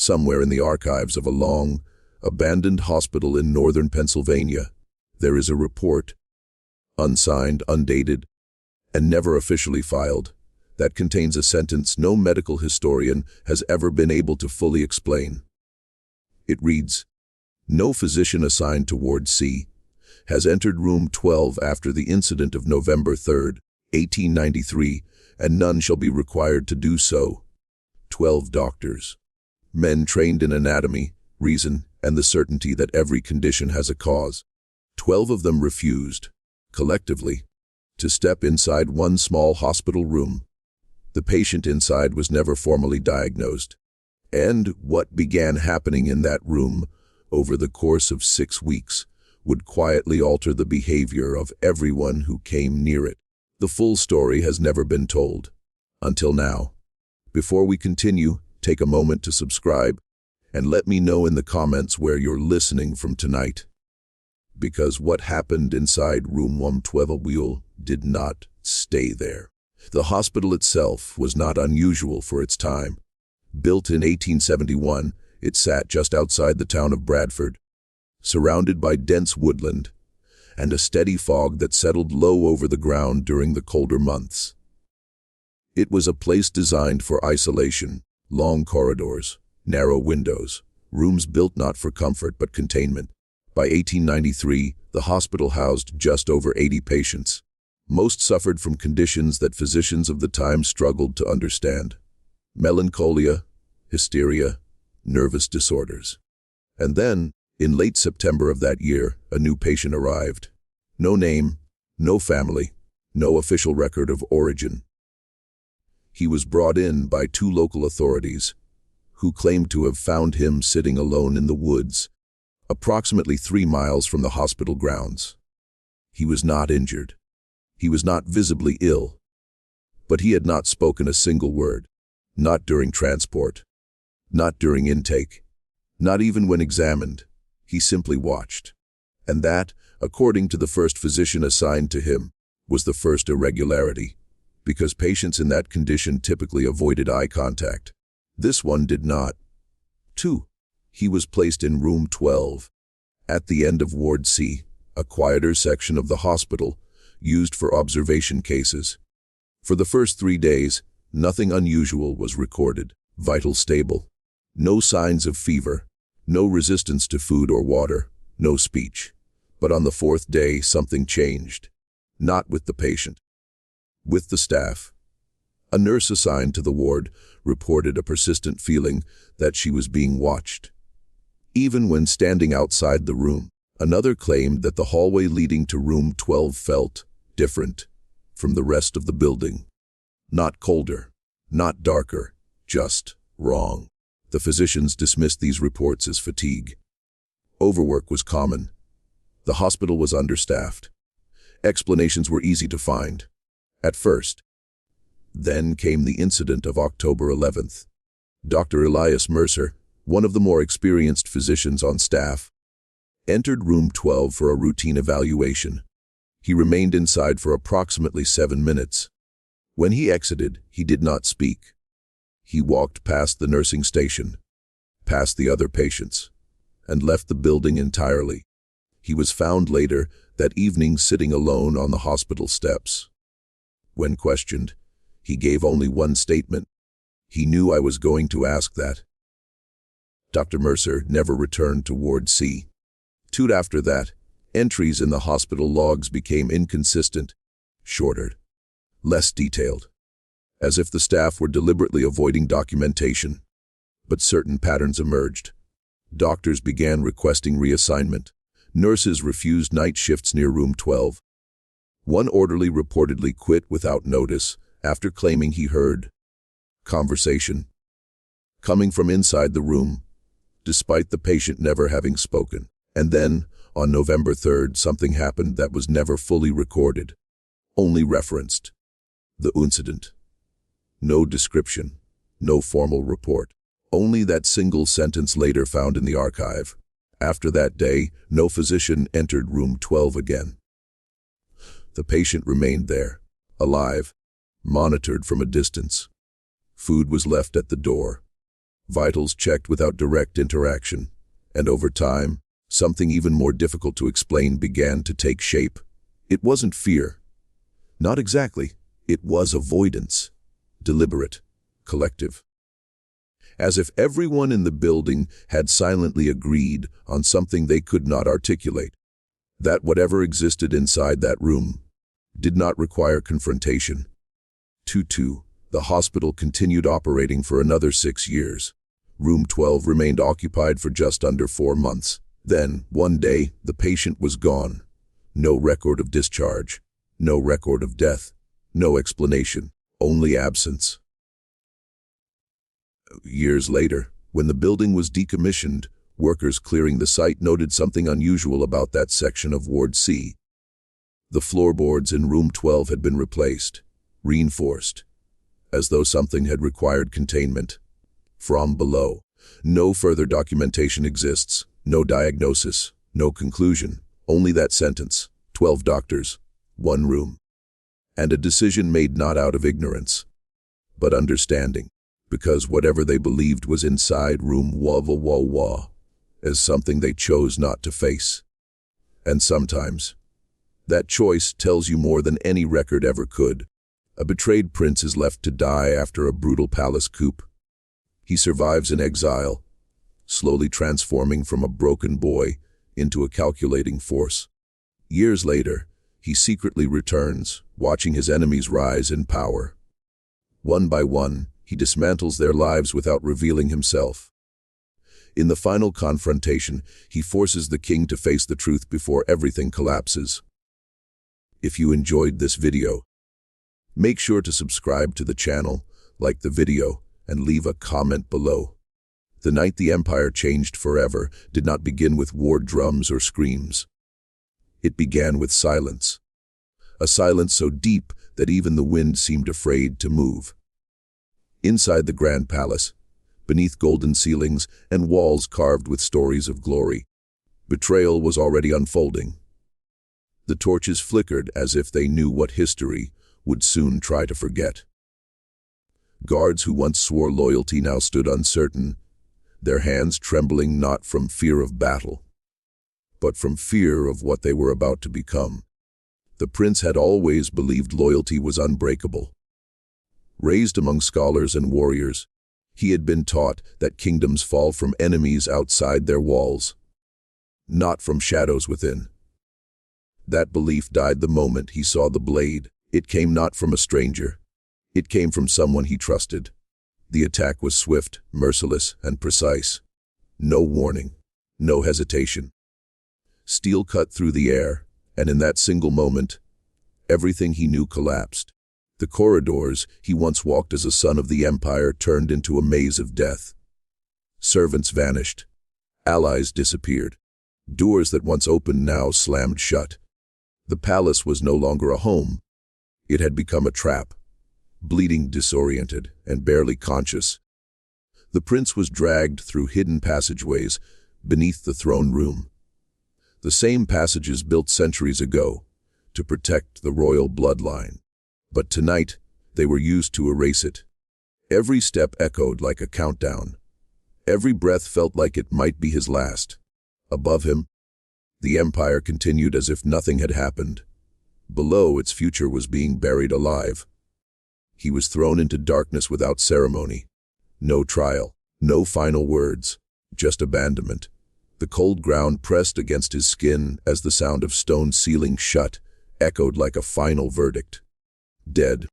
somewhere in the archives of a long, abandoned hospital in northern Pennsylvania, there is a report, unsigned, undated, and never officially filed, that contains a sentence no medical historian has ever been able to fully explain. It reads, "No physician assigned to Ward C has entered room 12 after the incident of November 3, 1893, and none shall be required to do so. 12 doctors, men trained in anatomy, reason, and the certainty that every condition has a cause. 12 of them refused, collectively, to step inside one small hospital room. The patient inside was never formally diagnosed. And what began happening in that room over the course of 6 weeks would quietly alter the behavior of everyone who came near it. The full story has never been told, until now. Before we continue, take a moment to subscribe and let me know in the comments where you're listening from tonight. Because what happened inside room 112 did not stay there. The hospital itself was not unusual for its time. Built in 1871, it sat just outside the town of Bradford, surrounded by dense woodland and a steady fog that settled low over the ground during the colder months. It was a place designed for isolation, long corridors, narrow windows, rooms built not for comfort but containment. By 1893, the hospital housed just over 80 patients. Most suffered from conditions that physicians of the time struggled to understand: melancholia, hysteria, nervous disorders. And then, in late September of that year, a new patient arrived. No name, no family, no official record of origin. He was brought in by 2 local authorities, who claimed to have found him sitting alone in the woods, approximately 3 miles from the hospital grounds. He was not injured. He was not visibly ill. But he had not spoken a single word. Not during transport. Not during intake. Not even when examined. He simply watched. And that, according to the first physician assigned to him, was the first irregularity, because patients in that condition typically avoided eye contact. This one did not. 2. He was placed in room 12, at the end of Ward C, a quieter section of the hospital, used for observation cases. For the first 3 days, nothing unusual was recorded. Vitals stable. No signs of fever. No resistance to food or water. No speech. But on the 4th day, something changed. Not with the patient. With the staff. A nurse assigned to the ward reported a persistent feeling that she was being watched. Even when standing outside the room, another claimed that the hallway leading to room 12 felt different from the rest of the building. Not colder, not darker, just wrong. The physicians dismissed these reports as fatigue. Overwork was common. The hospital was understaffed. Explanations were easy to find, at first. Then came the incident of October 11th. Dr. Elias Mercer, one of the more experienced physicians on staff, entered room 12 for a routine evaluation. He remained inside for approximately 7 minutes. When he exited, he did not speak. He walked past the nursing station, past the other patients, and left the building entirely. He was found later that evening sitting alone on the hospital steps. When questioned, he gave only one statement: "He knew I was going to ask that." Dr. Mercer never returned to Ward C. Soon after that, entries in the hospital logs became inconsistent, shorter, less detailed, as if the staff were deliberately avoiding documentation. But certain patterns emerged. Doctors began requesting reassignment. Nurses refused night shifts near room 12. One orderly reportedly quit without notice after claiming he heard conversation coming from inside the room, despite the patient never having spoken. And then, on November 3rd, something happened that was never fully recorded, only referenced. The incident. No description, no formal report, only that single sentence later found in the archive. After that day, no physician entered room 12 again. The patient remained there, alive, monitored from a distance. Food was left at the door. vitals checked without direct interaction. And over time, something even more difficult to explain began to take shape. It wasn't fear. Not exactly. It was avoidance. Deliberate. Collective. As if everyone in the building had silently agreed on something they could not articulate. That whatever existed inside that room did not require confrontation. 2-2. The hospital continued operating for another 6 years. Room 12 remained occupied for just under 4 months. Then, one day, the patient was gone. No record of discharge. No record of death. No explanation. Only absence. Years later, when the building was decommissioned, workers clearing the site noted something unusual about that section of Ward C. The floorboards in Room 12 had been replaced, reinforced, as though something had required containment. From below, no further documentation exists, no diagnosis, no conclusion, only that sentence, 12 doctors, 1 room. And a decision made not out of ignorance, but understanding, because whatever they believed was inside Room wah as something they chose not to face. And sometimes, that choice tells you more than any record ever could. A betrayed prince is left to die after a brutal palace coup. He survives in exile, slowly transforming from a broken boy into a calculating force. Years later, he secretly returns, watching his enemies rise in power. One by one, he dismantles their lives without revealing himself. In the final confrontation, he forces the king to face the truth before everything collapses. If you enjoyed this video, make sure to subscribe to the channel, like the video, and leave a comment below. The night the empire changed forever did not begin with war drums or screams. It began with silence. A silence so deep that even the wind seemed afraid to move. Inside the grand palace, beneath golden ceilings and walls carved with stories of glory, betrayal was already unfolding. The torches flickered as if they knew what history would soon try to forget. Guards who once swore loyalty now stood uncertain, their hands trembling not from fear of battle, but from fear of what they were about to become. The prince had always believed loyalty was unbreakable. Raised among scholars and warriors, he had been taught that kingdoms fall from enemies outside their walls, not from shadows within. That belief died the moment he saw the blade. It came not from a stranger. It came from someone he trusted. The attack was swift, merciless, and precise. No warning, no hesitation. Steel cut through the air, and in that single moment, everything he knew collapsed. The corridors he once walked as a son of the empire turned into a maze of death. Servants vanished. Allies disappeared. Doors that once opened now slammed shut. The palace was no longer a home. It had become a trap, bleeding, disoriented, and barely conscious. The prince was dragged through hidden passageways beneath the throne room. The same passages built centuries ago to protect the royal bloodline. But tonight, they were used to erase it. Every step echoed like a countdown. Every breath felt like it might be his last. Above him, the empire continued as if nothing had happened. Below, its future was being buried alive. He was thrown into darkness without ceremony. No trial, no final words, just abandonment. The cold ground pressed against his skin as the sound of stone sealing shut echoed like a final verdict. Dead.